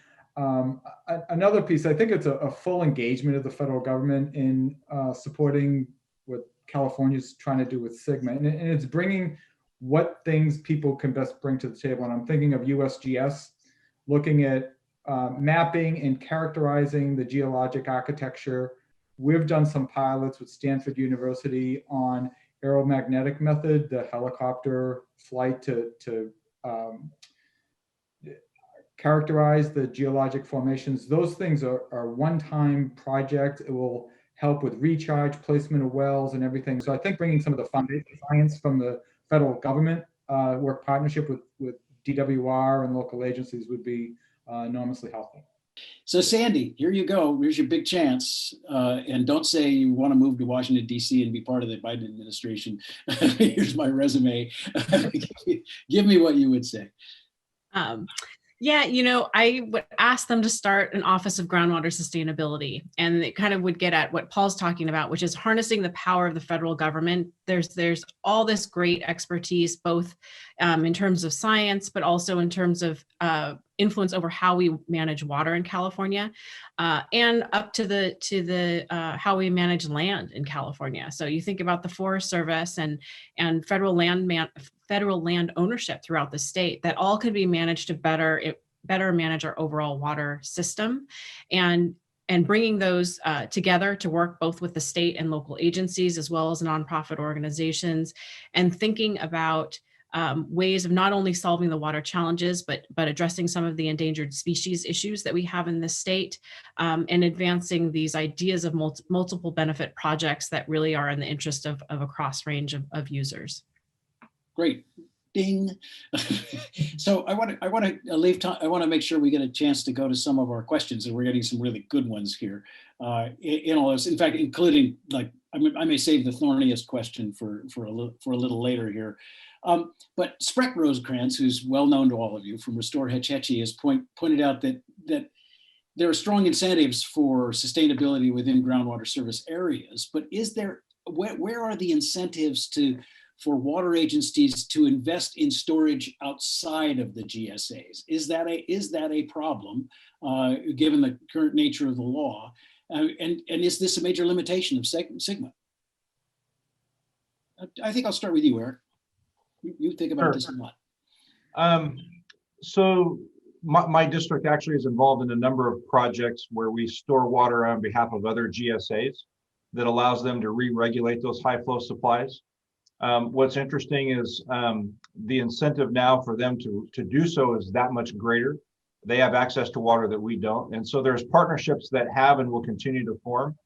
another piece, I think it's a full engagement of the federal government in supporting what California's trying to do with SGMA, and it's bringing what things people can best bring to the table. And I'm thinking of USGS, looking at mapping and characterizing the geologic architecture. We've done some pilots with Stanford University on aeromagnetic method, the helicopter flight to characterize the geologic formations. Those things are one-time project. It will help with recharge, placement of wells, and everything. So I think bringing some of the foundation science from the federal government, work partnership with DWR and local agencies would be enormously helpful. So Sandy, here you go. Here's your big chance. And don't say you want to move to Washington, D.C. and be part of the Biden administration. Here's my resume. Give me what you would say. Yeah, you know, I would ask them to start an Office of Groundwater Sustainability, and it kind of would get at what Paul's talking about, which is harnessing the power of the federal government. There's all this great expertise, both in terms of science, but also in terms of influence over how we manage water in California, and up to the how we manage land in California. So you think about the Forest Service and federal land ownership throughout the state, that all could be managed to better manage our overall water system, and bringing those together to work both with the state and local agencies as well as nonprofit organizations, and thinking about ways of not only solving the water challenges, but addressing some of the endangered species issues that we have in this state, and advancing these ideas of multiple benefit projects that really are in the interest of a cross range of users. Great. Ding. So I want to leave time. I want to make sure we get a chance to go to some of our questions, and we're getting some really good ones here. In all this, in fact, including, like, I may save the thorniest question for a little later here. But Spreck Rosecrans, who's well known to all of you from Restore Hetch Hetchy, has pointed out that there are strong incentives for sustainability within groundwater service areas. But where are the incentives for water agencies to invest in storage outside of the GSAs? Is that a problem, given the current nature of the law? And is this a major limitation of SGMA? I think I'll start with you, Eric. You think about this a lot. So my district actually is involved in a number of projects where we store water on behalf of other GSAs that allows them to re-regulate those high flow supplies. What's interesting is the incentive now for them to do so is that much greater. They have access to water that we don't. And so there's partnerships that have and will continue to form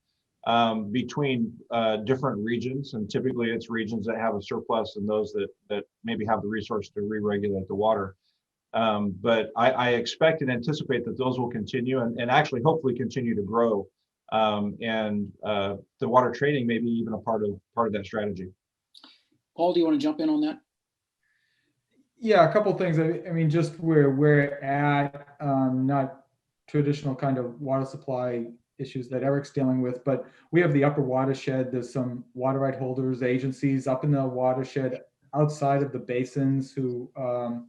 between different regions. And typically it's regions that have a surplus and those that maybe have the resource to re-regulate the water. But I expect and anticipate that those will continue and actually hopefully continue to grow. And the water trading may be even a part of that strategy. Paul, do you want to jump in on that? Yeah, a couple things. I mean, just where we're at, not traditional kind of water supply issues that Eric's dealing with, but we have the upper watershed. There's some water right holders, agencies up in the watershed outside of the basins who are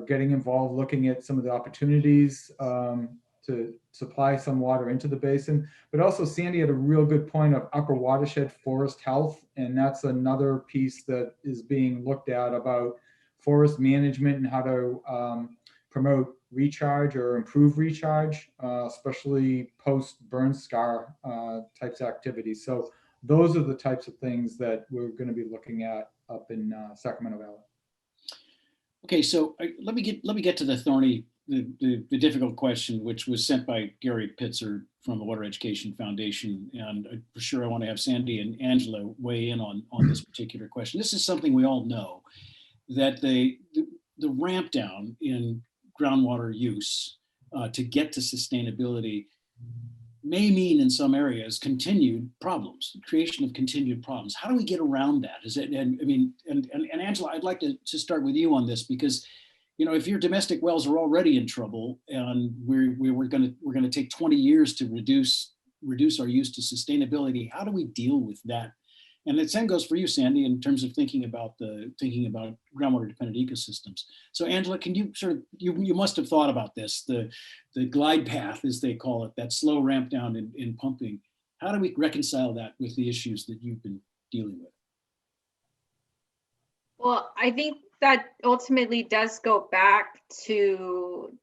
getting involved, looking at some of the opportunities to supply some water into the basin. But also Sandy had a real good point of upper watershed forest health. And that's another piece that is being looked at about forest management and how to promote recharge or improve recharge, especially post burn scar types of activities. So those are the types of things that we're going to be looking at up in Sacramento Valley. Okay, so let me get to the thorny, the difficult question, which was sent by Gary Pitzer from the Water Education Foundation, and for sure I want to have Sandy and Angela weigh in on this particular question. This is something we all know, that the ramp down in groundwater use to get to sustainability may mean in some areas continued problems, the creation of continued problems. How do we get around that? Is it, and I mean, and Angela, I'd like to start with you on this, because, you know, if your domestic wells are already in trouble and we're going to take 20 years to reduce our use to sustainability, how do we deal with that? And the same goes for you, Sandy, in terms of thinking about groundwater dependent ecosystems. So Angela, can you sort of, you must have thought about this, the glide path, as they call it, that slow ramp down in pumping. How do we reconcile that with the issues that you've been dealing with? Well, I think that ultimately does go back to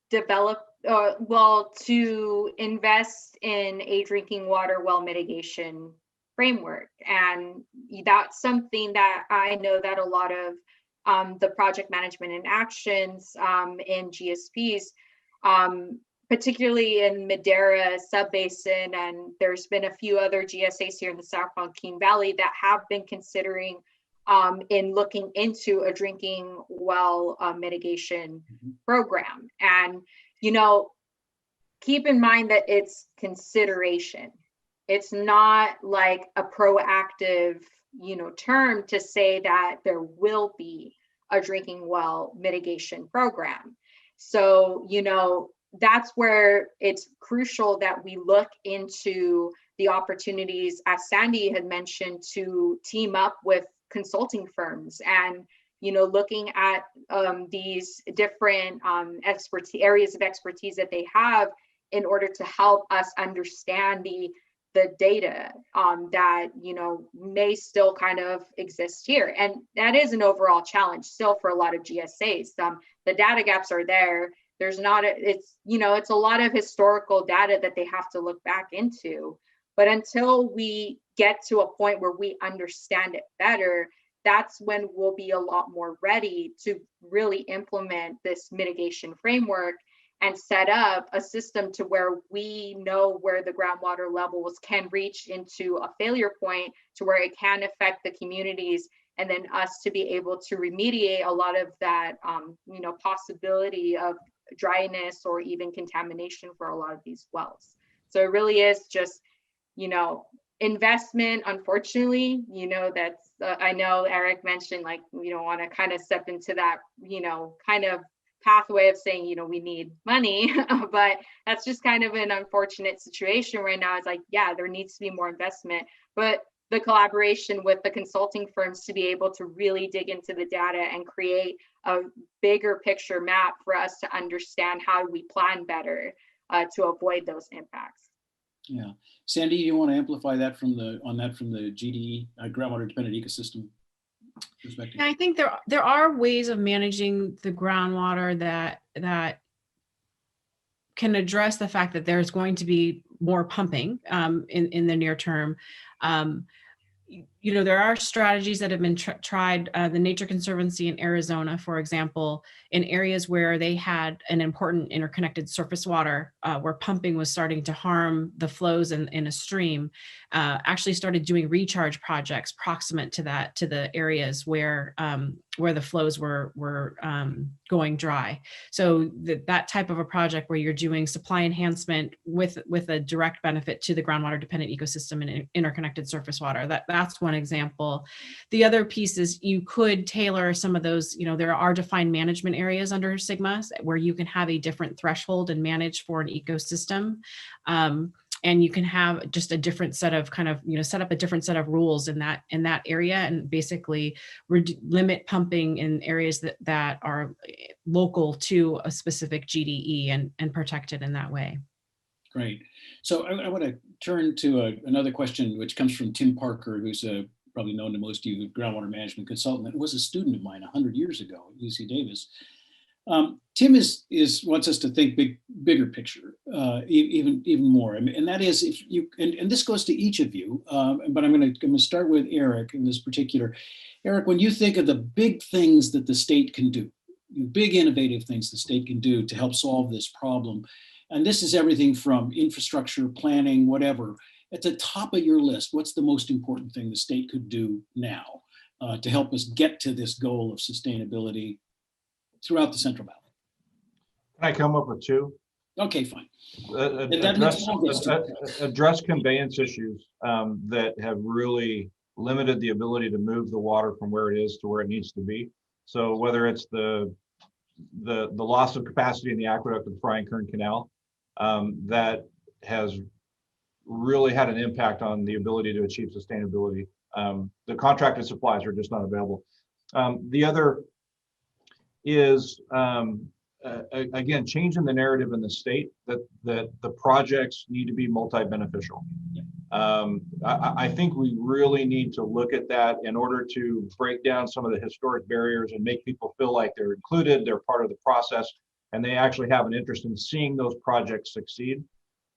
to invest in a drinking water well mitigation framework. And that's something that I know that a lot of the project management and actions in GSPs, particularly in Madera Subbasin, and there's been a few other GSAs here in the San Joaquin Valley that have been considering in looking into a drinking well mitigation program. And, you know, keep in mind that it's consideration. It's not like a proactive, you know, term to say that there will be a drinking well mitigation program. So, you know, that's where it's crucial that we look into the opportunities, as Sandy had mentioned, to team up with consulting firms and, you know, looking at these different areas of expertise that they have in order to help us understand the data that, you know, may still kind of exist here. And that is an overall challenge still for a lot of GSAs. The data gaps are there. There's not, it's, you know, it's a lot of historical data that they have to look back into. But until we get to a point where we understand it better, that's when we'll be a lot more ready to really implement this mitigation framework and set up a system to where we know where the groundwater levels can reach into a failure point to where it can affect the communities, and then us to be able to remediate a lot of that, you know, possibility of dryness or even contamination for a lot of these wells. So it really is just, you know, investment. Unfortunately, you know, that's, I know Eric mentioned, like, we don't want to kind of step into that, you know, kind of pathway of saying, you know, we need money, but that's just kind of an unfortunate situation right now. It's like, yeah, there needs to be more investment, but the collaboration with the consulting firms to be able to really dig into the data and create a bigger picture map for us to understand how we plan better to avoid those impacts. Yeah, Sandy, you want to amplify that from the GDE, groundwater dependent ecosystem perspective? Yeah, I think there are ways of managing the groundwater that can address the fact that there's going to be more pumping in the near term. You know, there are strategies that have been tried. The Nature Conservancy in Arizona, for example, in areas where they had an important interconnected surface water, where pumping was starting to harm the flows in a stream, actually started doing recharge projects proximate to the areas where the flows were going dry. So that type of a project where you're doing supply enhancement with a direct benefit to the groundwater dependent ecosystem and interconnected surface water, that's one one example. The other piece is you could tailor some of those, there are defined management areas under Sigma where you can have a different threshold and manage for an ecosystem. And you can have just a different set of set up a different set of rules in that area, and basically limit pumping in areas that are local to a specific GDE and protect it in that way. Great. So I want to turn to another question, which comes from Tim Parker, who's probably known to most of you, groundwater management consultant, that was a student of mine 100 years ago at UC Davis. Tim wants us to think bigger picture, even more, and that is if you and this goes to each of you, but I'm going to start with Eric in this particular. Eric, when you think of the big things that the state can do, big innovative things the state can do to help solve this problem, and this is everything from infrastructure, planning, whatever, at the top of your list, what's the most important thing the state could do now to help us get to this goal of sustainability throughout the Central Valley? Can I come up with two? Okay, fine. Address conveyance issues that have really limited the ability to move the water from where it is to where it needs to be. So whether it's the loss of capacity in the aqueduct of the Frying Kern Canal, that has really had an impact on the ability to achieve sustainability. The contracted supplies are just not available. The other is again, changing the narrative in the state that the projects need to be multi-beneficial. I think we really need to look at that in order to break down some of the historic barriers and make people feel like they're included, they're part of the process, and they actually have an interest in seeing those projects succeed.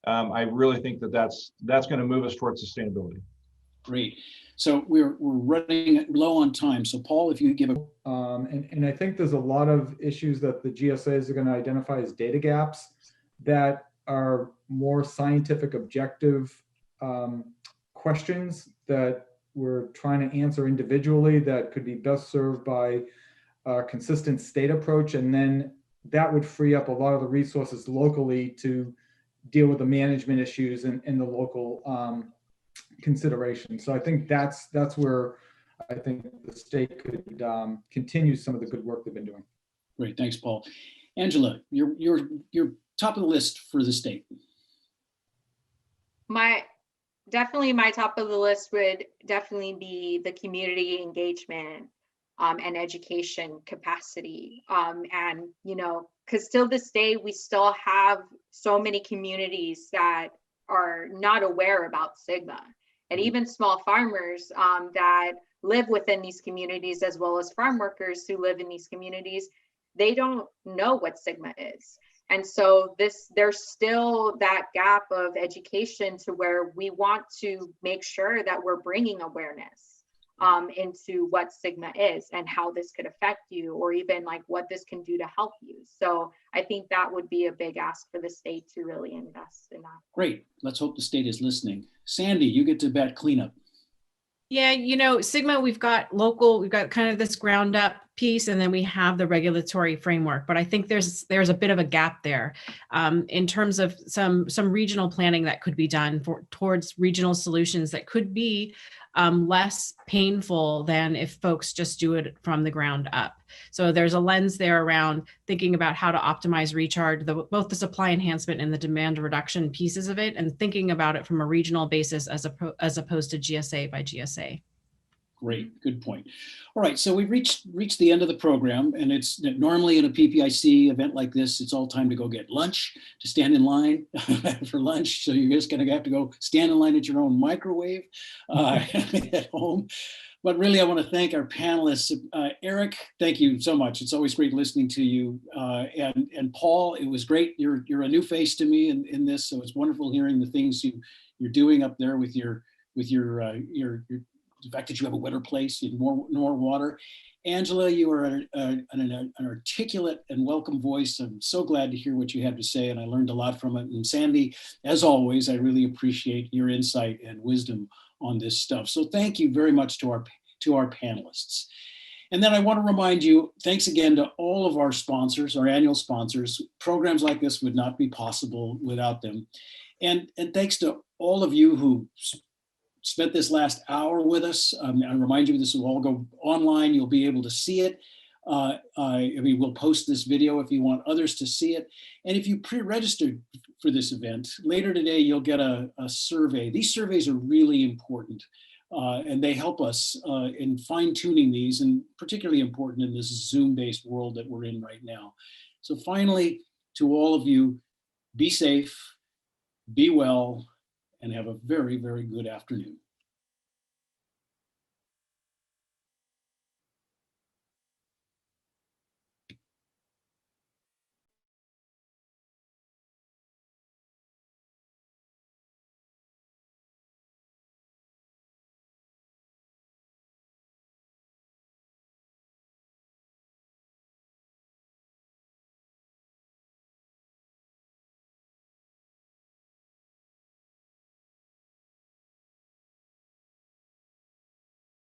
I really think that's going to move us towards sustainability. Great. So we're running low on time. So Paul, if you give a and I think there's a lot of issues that the GSAs are going to identify as data gaps that are more scientific, objective questions that we're trying to answer individually that could be best served by a consistent state approach. And then that would free up a lot of the resources locally to deal with the management issues in the local consideration. So I think that's where I think the state could continue some of the good work they've been doing. Great, thanks, Paul. Angela, you're top of the list for the state. My top of the list would definitely be the community engagement and education capacity. And because till this day we still have so many communities that are not aware about Sigma. And even small farmers that live within these communities, as well as farm workers who live in these communities, they don't know what Sigma is. And so there's still that gap of education to where we want to make sure that we're bringing awareness into what Sigma is and how this could affect you, or even like what this can do to help you. So I think that would be a big ask for the state to really invest in that. Great. Let's hope the state is listening. Sandy, you get to bat cleanup. Yeah, Sigma, we've got kind of this ground up piece, and then we have the regulatory framework. But I think there's a bit of a gap there in terms of some regional planning that could be done towards regional solutions that could be less painful than if folks just do it from the ground up. So there's a lens there around thinking about how to optimize recharge, both the supply enhancement and the demand reduction pieces of it, and thinking about it from a regional basis as opposed to GSA by GSA. Great, good point. All right, so we've reached the end of the program, and it's normally in a PPIC event like this, it's all time to go get lunch, to stand in line for lunch. So you're just gonna have to go stand in line at your own microwave at home. But really, I want to thank our panelists. Eric, thank you so much. It's always great listening to you. And Paul, it was great. You're a new face to me in this, so it's wonderful hearing the things you're doing up there with your the fact that you have a wetter place, more water. Angela, you are an articulate and welcome voice. I'm so glad to hear what you have to say, and I learned a lot from it. And Sandy, as always, I really appreciate your insight and wisdom on this stuff. So thank you very much to our panelists. And then I want to remind you, thanks again to all of our sponsors, our annual sponsors. Programs like this would not be possible without them. And thanks to all of you who spent this last hour with us. I remind you, this will all go online. You'll be able to see it. I mean, we'll post this video if you want others to see it. And if you pre-registered for this event, later today, you'll get a survey. These surveys are really important. And they help us in fine-tuning these, and particularly important in this Zoom-based world that we're in right now. So finally, to all of you, be safe, be well, and have a very, very good afternoon.